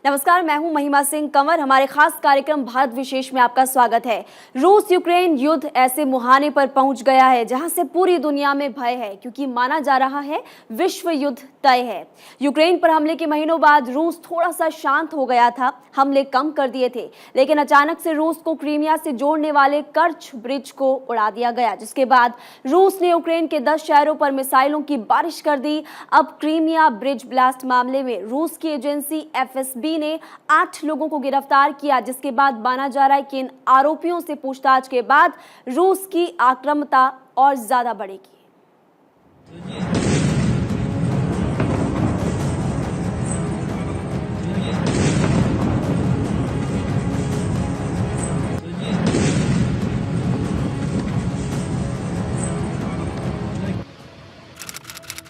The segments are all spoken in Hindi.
नमस्कार, मैं हूं महिमा सिंह कंवर। हमारे खास कार्यक्रम भारत विशेष में आपका स्वागत है। रूस यूक्रेन युद्ध ऐसे मुहाने पर पहुंच गया है जहां से पूरी दुनिया में भय है, क्योंकि माना जा रहा है विश्व युद्ध तय है। यूक्रेन पर हमले के महीनों बाद रूस थोड़ा सा शांत हो गया था, हमले कम कर दिए थे, लेकिन अचानक से रूस को क्रीमिया से जोड़ने वाले कर्च ब्रिज को उड़ा दिया गया, जिसके बाद रूस ने यूक्रेन के 10 शहरों पर मिसाइलों की बारिश कर दी। अब क्रीमिया ब्रिज ब्लास्ट मामले में रूस की एजेंसी एफएसबी ने 8 लोगों को गिरफ्तार किया, जिसके बाद माना जा रहा है कि इन आरोपियों से पूछताछ के बाद रूस की आक्रामकता और ज्यादा बढ़ेगी।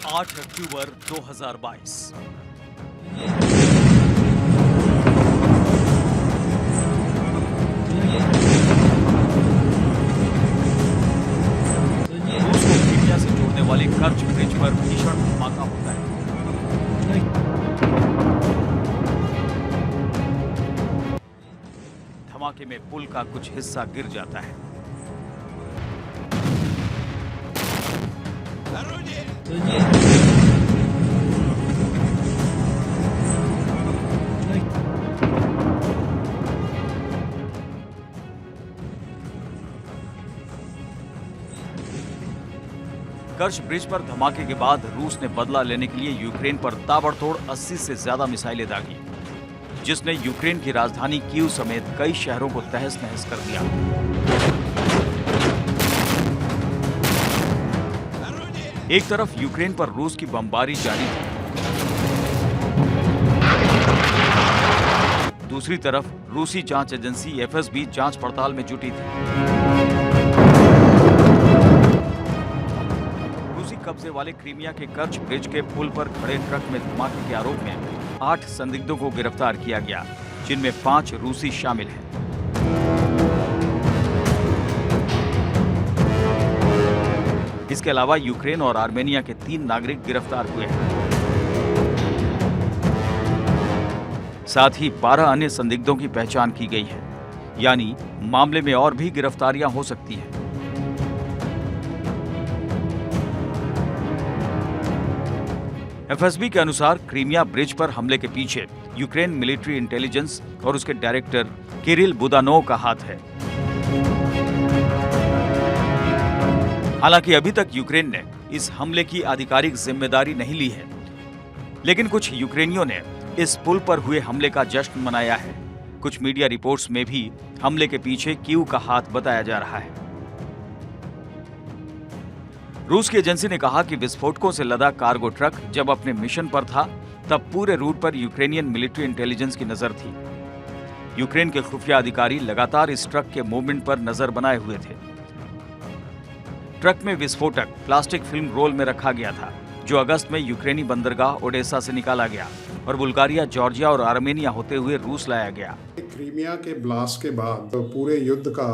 8 अक्टूबर 2022। रूस को क्रीमिया से जोड़ने वाले कर्च ब्रिज पर भीषण धमाका होता है। धमाके में पुल का कुछ हिस्सा गिर जाता है। कर्च ब्रिज पर धमाके के बाद रूस ने बदला लेने के लिए यूक्रेन पर ताबड़तोड़ 80 से ज्यादा मिसाइलें दागी, जिसने यूक्रेन की राजधानी कीव समेत कई शहरों को तहस नहस कर दिया। एक तरफ यूक्रेन पर रूस की बमबारी जारी थी, दूसरी तरफ रूसी जांच एजेंसी एफएसबी जांच पड़ताल में जुटी थी। कब्जे वाले क्रीमिया के कर्च ब्रिज के पुल पर खड़े ट्रक में धमाके के आरोप में 8 संदिग्धों को गिरफ्तार किया गया, जिनमें 5 रूसी शामिल हैं। इसके अलावा यूक्रेन और आर्मेनिया के 3 नागरिक गिरफ्तार हुए हैं। साथ ही 12 अन्य संदिग्धों की पहचान की गई है, यानी मामले में और भी गिरफ्तारियां हो सकती हैं। एफएसबी के अनुसार क्रीमिया ब्रिज पर हमले के पीछे यूक्रेन मिलिट्री इंटेलिजेंस और उसके डायरेक्टर किरिल बुदानोव का हाथ है। हालांकि अभी तक यूक्रेन ने इस हमले की आधिकारिक जिम्मेदारी नहीं ली है, लेकिन कुछ यूक्रेनियों ने इस पुल पर हुए हमले का जश्न मनाया है। कुछ मीडिया रिपोर्ट्स में भी हमले के पीछे कीव का हाथ बताया जा रहा है। रूस की एजेंसी ने कहा कि विस्फोटकों से लदा कार्गो ट्रक जब अपने मिशन पर था, तब पूरे रूट पर यूक्रेनियन मिलिट्री इंटेलिजेंस की नजर थी। यूक्रेन के खुफिया अधिकारी लगातार इस ट्रक के मूवमेंट पर नजर बनाए हुए थे। ट्रक में विस्फोटक प्लास्टिक फिल्म रोल में रखा गया था, जो अगस्त में यूक्रेनी बंदरगाह ओडेसा से निकाला गया और बुल्गारिया, जॉर्जिया और आर्मेनिया होते हुए रूस लाया गया। क्रीमिया के ब्लास्ट के बाद पूरे युद्ध का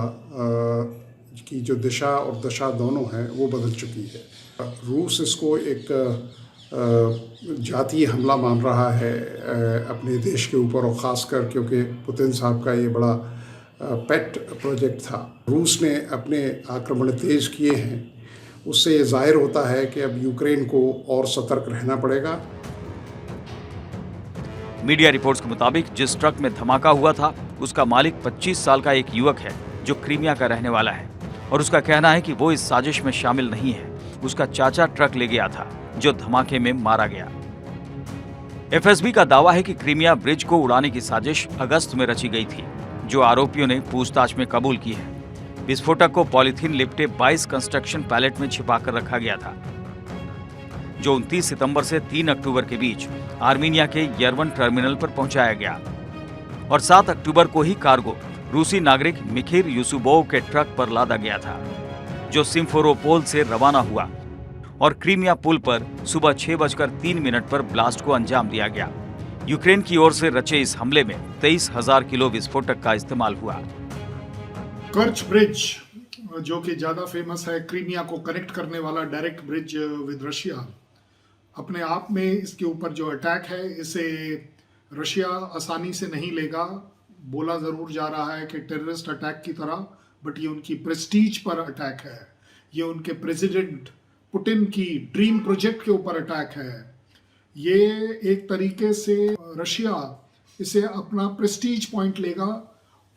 की जो दिशा और दशा दोनों हैं वो बदल चुकी है। रूस इसको एक जातीय हमला मान रहा है अपने देश के ऊपर, और ख़ासकर क्योंकि पुतिन साहब का ये बड़ा पेट प्रोजेक्ट था। रूस ने अपने आक्रमण तेज़ किए हैं, उससे ये जाहिर होता है कि अब यूक्रेन को और सतर्क रहना पड़ेगा। मीडिया रिपोर्ट्स के मुताबिक जिस ट्रक में धमाका हुआ था, उसका मालिक 25 साल का एक युवक है जो क्रीमिया का रहने वाला है, और उसका कहना है कि वो इस साजिश में शामिल नहीं है। उसका चाचा ट्रक ले गया था जो धमाके में मारा गया। एफएसबी का दावा है कि क्रीमिया ब्रिज को उड़ाने की साजिश अगस्त में रची गई थी, जो आरोपियों ने पूछताछ में कबूल की है। विस्फोटक को पॉलीथीन लिपटे 22 कंस्ट्रक्शन पैलेट में छिपाकर रखा गया था, जो 29 सितंबर से 3 अक्टूबर के बीच आर्मेनिया के यरवन टर्मिनल पर पहुंचाया गया, और 7 अक्टूबर को ही कार्गो रूसी नागरिक मिखिर यूसुबोव के ट्रक पर लादा गया था, जो सिम्फेरोपोल से रवाना हुआ और क्रीमिया पुल पर सुबह 6:03 पर ब्लास्ट को अंजाम दिया गया। यूक्रेन की ओर से रचे इस हमले में 23,000 किलो विस्फोटक का इस्तेमाल हुआ। कर्च ब्रिज, जो कि ज्यादा फेमस है, क्रीमिया को कनेक्ट करने वाला डायरेक्ट ब्रिज विद रशिया, अपने आप में इसके ऊपर जो अटैक है, इसे रशिया आसानी से नहीं लेगा। बोला ज़रूर जा रहा है कि टेररिस्ट अटैक की तरह, बट ये उनकी प्रेस्टीज पर अटैक है, ये उनके प्रेसिडेंट पुतिन की ड्रीम प्रोजेक्ट के ऊपर अटैक है। ये एक तरीके से रशिया इसे अपना प्रेस्टीज पॉइंट लेगा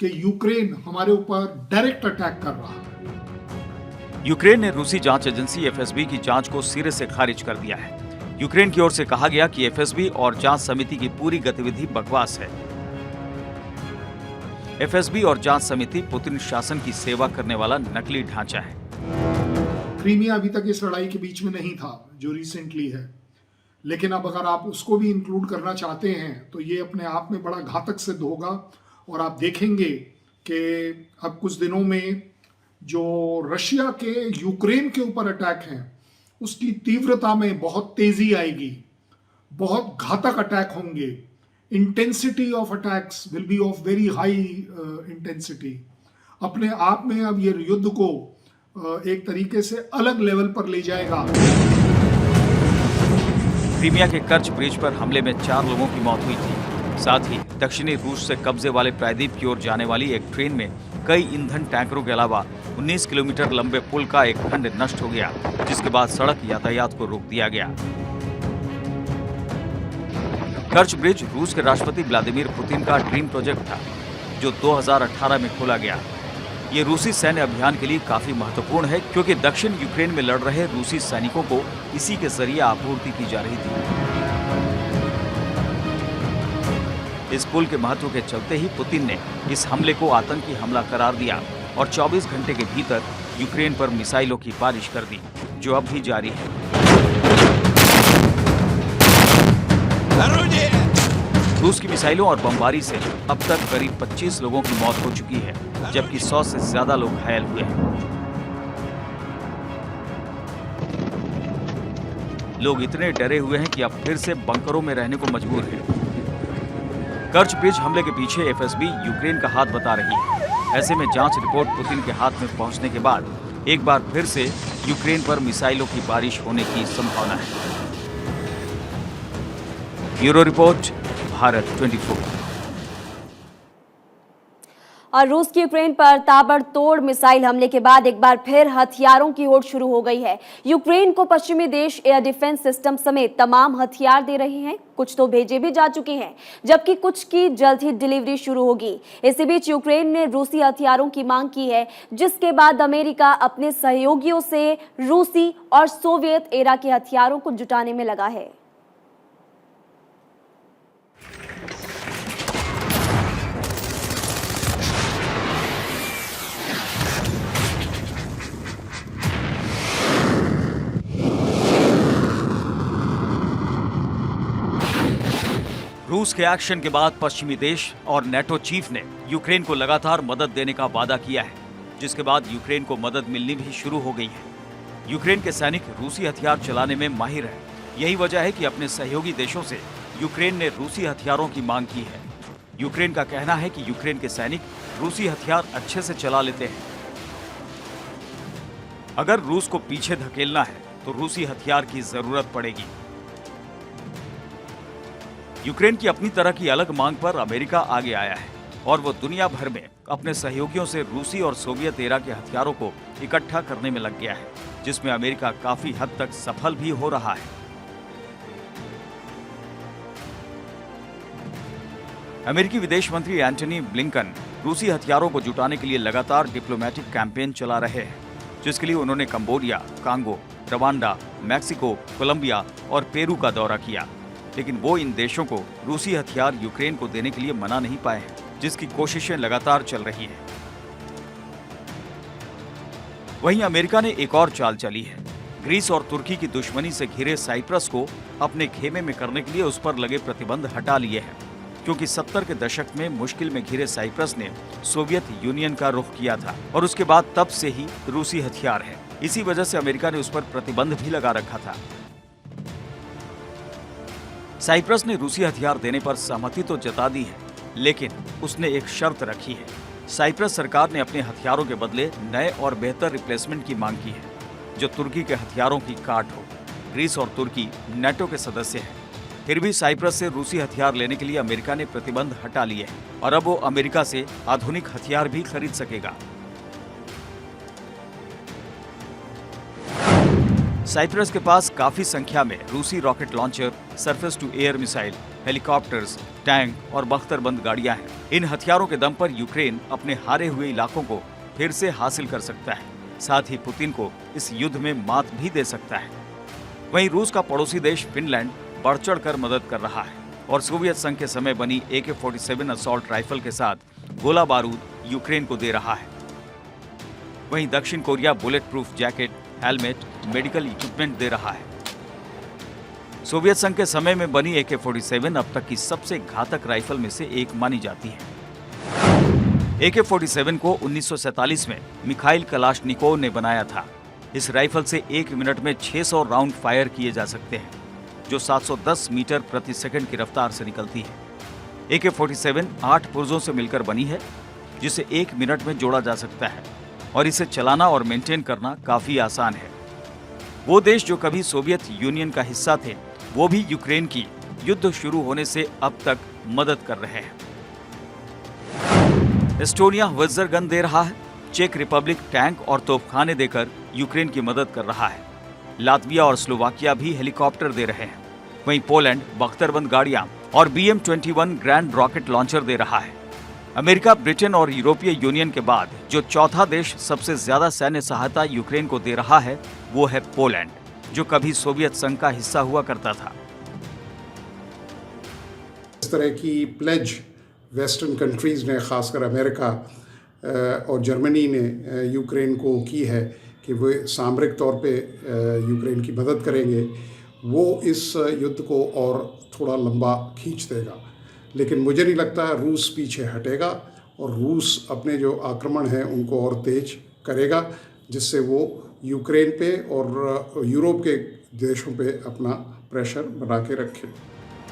कि यूक्रेन हमारे ऊपर डायरेक्ट अटैक कर रहा है। यूक्रेन ने रूसी जांच एजेंसी एफएसबी की जांच को सिरे से खारिज कर दिया है। यूक्रेन की ओर से कहा गया कि एफएसबी और जांच समिति की पूरी गतिविधि बकवास है। एफएसबी और जांच समिति पुतिन शासन की सेवा करने वाला नकली ढांचा है। क्रीमिया अभी तक इस लड़ाई के बीच में नहीं था, जो रिसेंटली है, लेकिन अब अगर आप उसको भी इंक्लूड करना चाहते हैं तो ये अपने आप में बड़ा घातक सिद्ध होगा। और आप देखेंगे कि अब कुछ दिनों में जो रशिया के यूक्रेन के ऊपर अटैक हैं उसकी तीव्रता में बहुत तेजी आएगी, बहुत घातक अटैक होंगे। Intensity of attacks will be of very high intensity. अपने आप में अब ये युद्ध को एक तरीके से अलग लेवल पर ले जाएगा। क्रीमिया के कर्च ब्रिज पर हमले में 4 लोगों की मौत हुई थी। साथ ही दक्षिणी रूस से कब्जे वाले प्रायद्वीप की ओर जाने वाली एक ट्रेन में कई ईंधन टैंकरों के अलावा 19 किलोमीटर लंबे पुल का एक खंड नष्ट हो गया, जिसके बाद सड़क यातायात को रोक दिया गया। कर्च ब्रिज रूस के राष्ट्रपति व्लादिमीर पुतिन का ड्रीम प्रोजेक्ट था, जो 2018 में खोला गया। ये रूसी सैन्य अभियान के लिए काफी महत्वपूर्ण है, क्योंकि दक्षिण यूक्रेन में लड़ रहे रूसी सैनिकों को इसी के जरिए आपूर्ति की जा रही थी। इस पुल के महत्व के चलते ही पुतिन ने इस हमले को आतंकी हमला करार दिया और 24 घंटे के भीतर यूक्रेन पर मिसाइलों की बारिश कर दी, जो अब भी जारी है। रूस की मिसाइलों और बमबारी से अब तक करीब 25 लोगों की मौत हो चुकी है, जबकि 100 से ज्यादा लोग घायल हुए हैं। लोग इतने डरे हुए हैं कि अब फिर से बंकरों में रहने को मजबूर हैं। कर्च ब्रिज हमले के पीछे एफएसबी यूक्रेन का हाथ बता रही है। ऐसे में जांच रिपोर्ट पुतिन के हाथ में पहुंचने के बाद एक बार फिर से यूक्रेन पर मिसाइलों की बारिश होने की संभावना है। Bureau report, Bharat 24। और रूस की यूक्रेन पर ताबड़तोड़ मिसाइल हमले के बाद एक बार फिर हथियारों की होड़ शुरू हो गई है। यूक्रेन को पश्चिमी देश एयर डिफेंस सिस्टम समेत तमाम हथियार दे रहे हैं। कुछ तो भेजे भी जा चुके हैं, जबकि कुछ की जल्द ही डिलीवरी शुरू होगी। इसी बीच यूक्रेन ने रूसी हथियारों की मांग की है, जिसके बाद अमेरिका अपने सहयोगियों से रूसी और सोवियत एरा के हथियारों को जुटाने में लगा है। रूस के एक्शन के बाद पश्चिमी देश और नेटो चीफ ने यूक्रेन को लगातार मदद देने का वादा किया है, जिसके बाद यूक्रेन को मदद मिलनी भी शुरू हो गई है। यूक्रेन के सैनिक रूसी हथियार चलाने में माहिर हैं। यही वजह है कि अपने सहयोगी देशों से यूक्रेन ने रूसी हथियारों की मांग की है। यूक्रेन का कहना है कि यूक्रेन के सैनिक रूसी हथियार अच्छे से चला लेते हैं। अगर रूस को पीछे धकेलना है तो रूसी हथियार की जरूरत पड़ेगी। यूक्रेन की अपनी तरह की अलग मांग पर अमेरिका आगे आया है और वो दुनिया भर में अपने सहयोगियों से रूसी और सोवियत एरा के हथियारों को इकट्ठा करने में लग गया है, जिसमें अमेरिका काफी हद तक सफल भी हो रहा है। अमेरिकी विदेश मंत्री एंटनी ब्लिंकन रूसी हथियारों को जुटाने के लिए लगातार डिप्लोमेटिक कैंपेन चला रहे हैं, जिसके लिए उन्होंने Cambodia, Congo, Rwanda, Mexico, Colombia और पेरू का दौरा किया। लेकिन वो इन देशों को रूसी हथियार यूक्रेन को देने के लिए मना नहीं पाए हैं, जिसकी कोशिशें लगातार चल रही हैं। वहीं अमेरिका ने एक और चाल चली है। ग्रीस और तुर्की की दुश्मनी से घिरे साइप्रस को अपने खेमे में करने के लिए उस पर लगे प्रतिबंध हटा लिए हैं, क्योंकि 70 के दशक में मुश्किल में घिरे साइप्रस ने सोवियत यूनियन का रुख किया था और उसके बाद तब से ही रूसी हथियार है। इसी वजह से अमेरिका ने उस पर प्रतिबंध भी लगा रखा था। साइप्रस ने रूसी हथियार देने पर सहमति तो जता दी है, लेकिन उसने एक शर्त रखी है। साइप्रस सरकार ने अपने हथियारों के बदले नए और बेहतर रिप्लेसमेंट की मांग की है, जो तुर्की के हथियारों की काट हो। ग्रीस और तुर्की नेटो के सदस्य हैं। फिर भी साइप्रस से रूसी हथियार लेने के लिए अमेरिका ने प्रतिबंध हटा लिए हैं और अब वो अमेरिका से आधुनिक हथियार भी खरीद सकेगा। साइप्रस के पास काफी संख्या में रूसी rocket launcher, surface to air missile, helicopters, tank और बख्तरबंद गाड़ियां हैं। इन हथियारों के दम पर यूक्रेन अपने हारे हुए इलाकों को फिर से हासिल कर सकता है, साथ ही पुतिन को इस युद्ध में मात भी दे सकता है। वहीं रूस का पड़ोसी देश फिनलैंड बढ़ चढ़ कर मदद कर रहा है और सोवियत संघ के समय बनी AK-47 असॉल्ट राइफल के साथ गोला बारूद यूक्रेन को दे रहा है। वहीं दक्षिण Korea bullet proof jacket, helmet, medical equipment दे रहा है। सोवियत संघ के समय में बनी AK-47 अब तक की सबसे घातक राइफल में से एक मानी जाती है। AK-47 को 1947 में मिखाइल कलाशनिकोव ने बनाया था। इस राइफल से 1 मिनट में 600 राउंड फायर किए जा सकते हैं, जो 710 मीटर प्रति सेकंड की रफ्तार से निकलती है। AK-47 8 पुर्जों से मिलकर बनी है, जिसे 1 मिनट में जोड़ा जा सकता है और इसे चलाना और मेंटेन करना काफी आसान है। वो देश जो कभी सोवियत यूनियन का हिस्सा थे, वो भी यूक्रेन की युद्ध शुरू होने से अब तक मदद कर रहे हैं। एस्टोनिया वज्र गन दे रहा है। चेक रिपब्लिक टैंक और तोपखाने देकर यूक्रेन की मदद कर रहा है। लातविया और स्लोवाकिया भी हेलीकॉप्टर दे रहे हैं। वहीं पोलैंड बख्तरबंद गाड़ियां और BM-21 ग्रैंड रॉकेट लॉन्चर दे रहा है। अमेरिका, ब्रिटेन और यूरोपीय यूनियन के बाद जो चौथा देश सबसे ज्यादा सैन्य सहायता यूक्रेन को दे रहा है, वो है पोलैंड, जो कभी सोवियत संघ का हिस्सा हुआ करता था। इस तरह की प्लेज वेस्टर्न कंट्रीज ने, खासकर अमेरिका और जर्मनी ने यूक्रेन को की है कि वो सामरिक तौर पे यूक्रेन की मदद करेंगे, वो इस युद्ध को और थोड़ा लंबा खींच देगा। लेकिन मुझे नहीं लगता रूस पीछे हटेगा और रूस अपने जो आक्रमण हैं उनको और तेज करेगा, जिससे वो यूक्रेन पे और यूरोप के देशों पे अपना प्रेशर बना के रखे।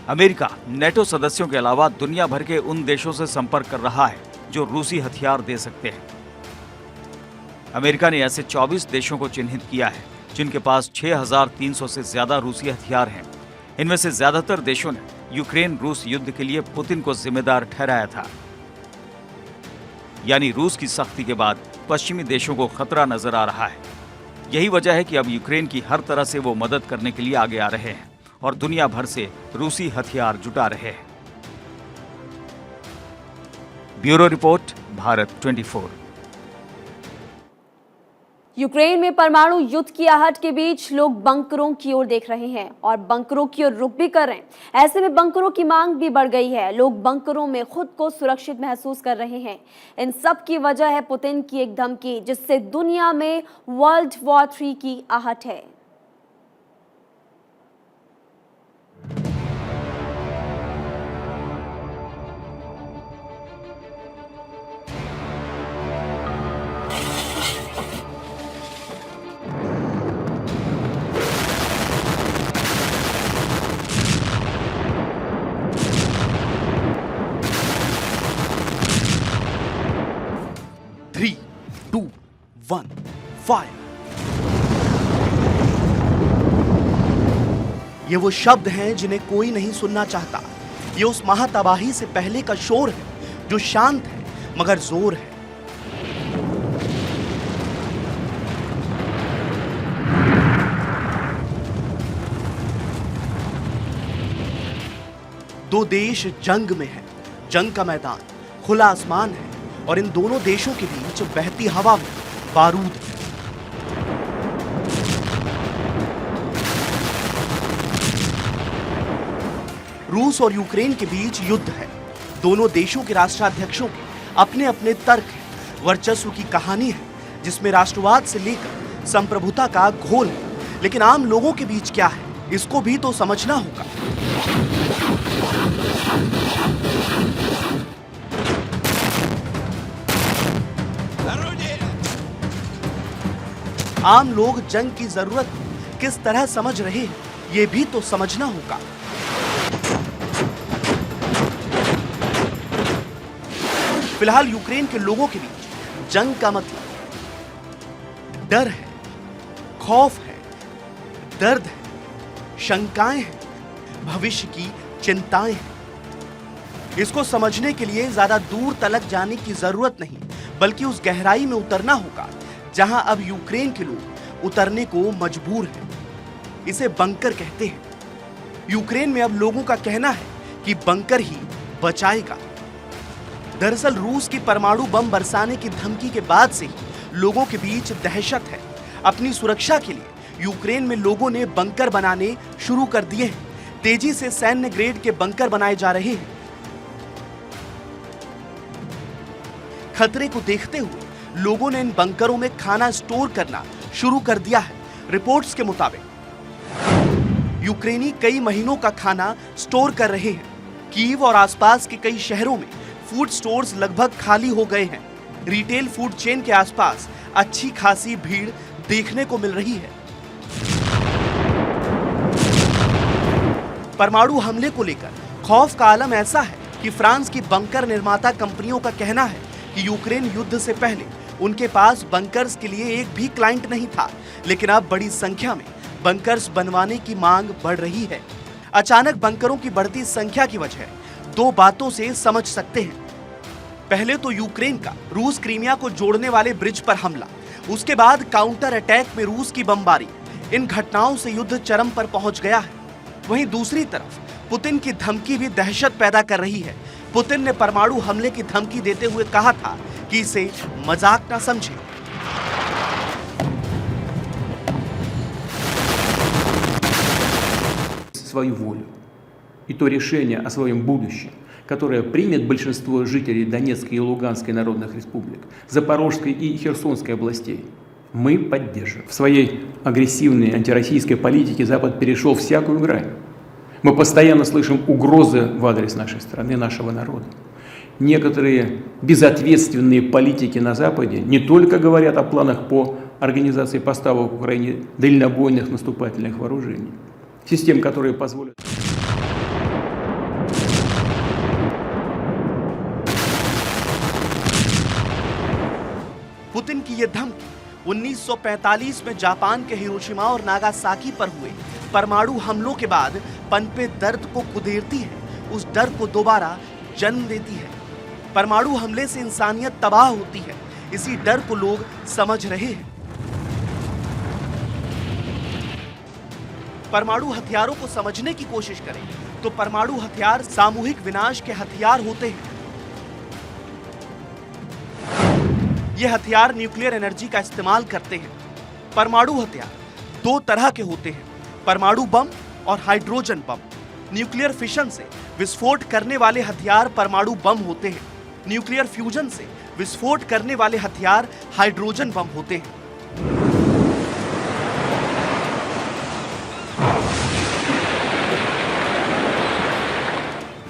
अमेरिका नेटो सदस्यों के अलावा दुनिया भर के उन देशों से संपर्क कर रहा है जो रूसी हथियार दे सकते हैं। अमेरिका ने ऐसे 24 देशों को चिन्हित किया है जिनके पास 6300 से ज्यादा रूसी हथियार हैं। इनमें से ज्यादातर देशों ने यूक्रेन रूस युद्ध के लिए पुतिन को जिम्मेदार ठहराया था। यानी रूस की सख्ती के बाद पश्चिमी देशों को खतरा नजर आ रहा है। यही वजह है कि अब यूक्रेन की हर तरह से वो मदद करने के लिए आगे आ रहे हैं और दुनिया भर से रूसी हथियार जुटा रहे हैं। Bureau report, Bharat 24। यूक्रेन में परमाणु युद्ध की आहट के बीच लोग बंकरों की ओर देख रहे हैं और बंकरों की ओर रुख भी कर रहे हैं। ऐसे में बंकरों की मांग भी बढ़ गई है। लोग बंकरों में खुद को सुरक्षित महसूस कर रहे हैं। इन सब की वजह है पुतिन की एक धमकी, जिससे दुनिया में वर्ल्ड वॉर 3 की आहट है। Three, 2, 1, fire! ये वो शब्द हैं जिन्हें कोई नहीं सुनना चाहता। ये उस महातबाही से पहले का शोर है जो शांत है मगर जोर है। दो देश जंग में हैं। जंग का मैदान खुला आसमान है और इन दोनों देशों के बीच बहती हवा में बारूद है। रूस और यूक्रेन के बीच युद्ध है। दोनों देशों के राष्ट्राध्यक्षों के अपने अपने तर्क हैं। वर्चस्व की कहानी है जिसमें राष्ट्रवाद से लेकर संप्रभुता का घोल है। लेकिन आम लोगों के बीच क्या है, इसको भी तो समझना होगा। आम लोग जंग की जरूरत किस तरह समझ रहे हैं, ये भी तो समझना होगा। फिलहाल यूक्रेन के लोगों के बीच जंग का मतलब डर है, खौफ है, दर्द है, शंकाएं हैं। भविष्य की चिंताएं हैं। इसको समझने के लिए ज्यादा दूर तलक जाने की जरूरत नहीं, बल्कि उस गहराई में उतरना होगा जहां अब यूक्रेन के लोग उतरने को मजबूर हैं। इसे बंकर कहते हैं। यूक्रेन में अब लोगों का कहना है कि बंकर ही बचाएगा। दरअसल रूस की परमाणु बम बरसाने की धमकी के बाद से ही लोगों के बीच दहशत है। अपनी सुरक्षा के लिए यूक्रेन में लोगों ने बंकर बनाने शुरू कर दिए हैं। तेजी से सैन्य ग्रेड के बंकर बनाए जा रहे हैं। खतरे को देखते हुए लोगों ने इन बंकरों में खाना स्टोर करना शुरू कर दिया है। रिपोर्ट्स के मुताबिक यूक्रेनी कई महीनों का खाना स्टोर कर रहे हैं। कीव और आसपास के कई शहरों में फूड स्टोर्स लगभग खाली हो गए हैं। रिटेल फूड चेन के आसपास अच्छी खासी भीड़ देखने को मिल रही है। परमाणु हमले को लेकर खौफ का आलम ऐसा है कि फ्रांस की बंकर निर्माता कंपनियों का कहना है कि यूक्रेन युद्ध से पहले उनके पास बंकर्स के लिए एक भी क्लाइंट नहीं था, लेकिन अब बड़ी संख्या में बंकर्स बनवाने की मांग बढ़ रही है। अचानक बंकरों की बढ़ती संख्या की वजह दो बातों से समझ सकते हैं। पहले तो यूक्रेन का रूस क्रीमिया को जोड़ने वाले ब्रिज पर हमला, उसके बाद काउंटर अटैक में रूस की बमबारी। इन घटनाओं से युद्ध चरम पर पहुंच गया है। वहीं दूसरी तरफ पुतिन की धमकी भी दहशत पैदा कर रही है। पुतिन ने परमाणु हमले की धमकी देते हुए कहा था कि इसे मजाक न समझें। Свою волю и то решение о своем будущем, которое примет большинство жителей Донецкой и Луганской народных республик, Запорожской и Херсонской областей, мы поддерживаем. В своей агрессивной антироссийской политике Запад перешел всякую грань. Мы постоянно слышим угрозы в адрес нашей страны, нашего народа. Некоторые безответственные политики на Западе не только говорят о планах по организации поставок Украине дальнобойных наступательных вооружений, систем, которые позволят... पुतिन की यह धमकी 1945 में जापान के हिरोशिमा और नागासाकी पर हुए परमाणु हमलों के बाद पनपे दर्द को कुदेरती है, उस डर को दोबारा जन्म देती है। परमाणु हमले से इंसानियत तबाह होती है, इसी डर को लोग समझ रहे हैं। परमाणु हथियारों को समझने की कोशिश करें तो परमाणु हथियार सामूहिक विनाश के हथियार होते हैं। ये हथियार न्यूक्लियर एनर्जी का इस्तेमाल करते हैं। परमाणु हथियार दो तरह के होते हैं, परमाणु बम और हाइड्रोजन बम। न्यूक्लियर फिशन से विस्फोट करने वाले हथियार परमाणु बम होते हैं। न्यूक्लियर फ्यूजन से विस्फोट करने वाले हथियार हाइड्रोजन बम होते हैं।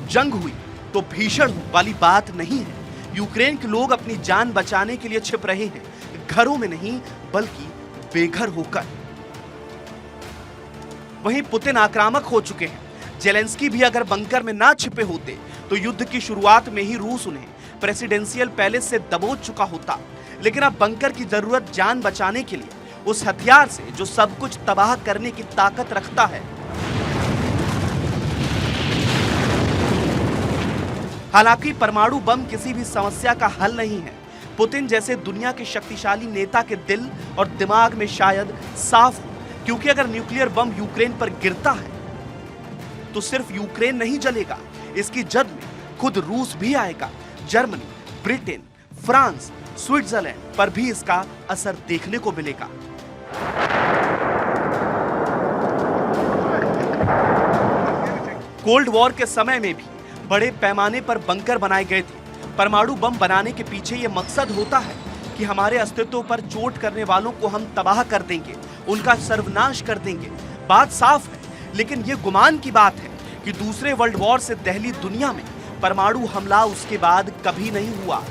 जंग हुई तो भीषण वाली बात नहीं है। यूक्रेन के लोग अपनी जान बचाने के लिए छिप रहे हैं, घरों में नहीं बल्कि बेघर होकर। वहीं पुतिन आक्रामक हो चुके हैं। जेलेंस्की भी अगर बंकर में ना छिपे होते तो युद्ध की शुरुआत में ही रूस उन्हें प्रेसिडेंशियल पैलेस से दबोच चुका होता। लेकिन अब बंकर की जरूरत जान बचाने के लिए उस हथियार से जो सब कुछ तबाह करने की ताकत रखता है। हालांकि परमाणु बम किसी भी समस्या का हल नहीं है। पुतिन जैसे दुनिया के शक्तिशाली नेता के दिल और दिमाग में शायद साफ हो, क्योंकि अगर न्यूक्लियर बम यूक्रेन पर गिरता है तो सिर्फ यूक्रेन नहीं जलेगा, इसकी जद में खुद रूस भी आएगा। जर्मनी, ब्रिटेन, फ्रांस, स्विट्जरलैंड पर भी इसका असर देखने को मिलेगा। कोल्ड वॉर के समय में भी बड़े पैमाने पर बंकर बनाए गए थे। परमाणु बम बनाने के पीछे यह मकसद होता है कि हमारे अस्तित्व पर चोट करने वालों को हम तबाह कर देंगे, उनका सर्वनाश कर देंगे। बात साफ है, लेकिन यह गुमान की बात है कि दूसरे वर्ल्ड वॉर से दहली दुनिया में परमाणु हमला उसके बाद कभी नहीं हुआ।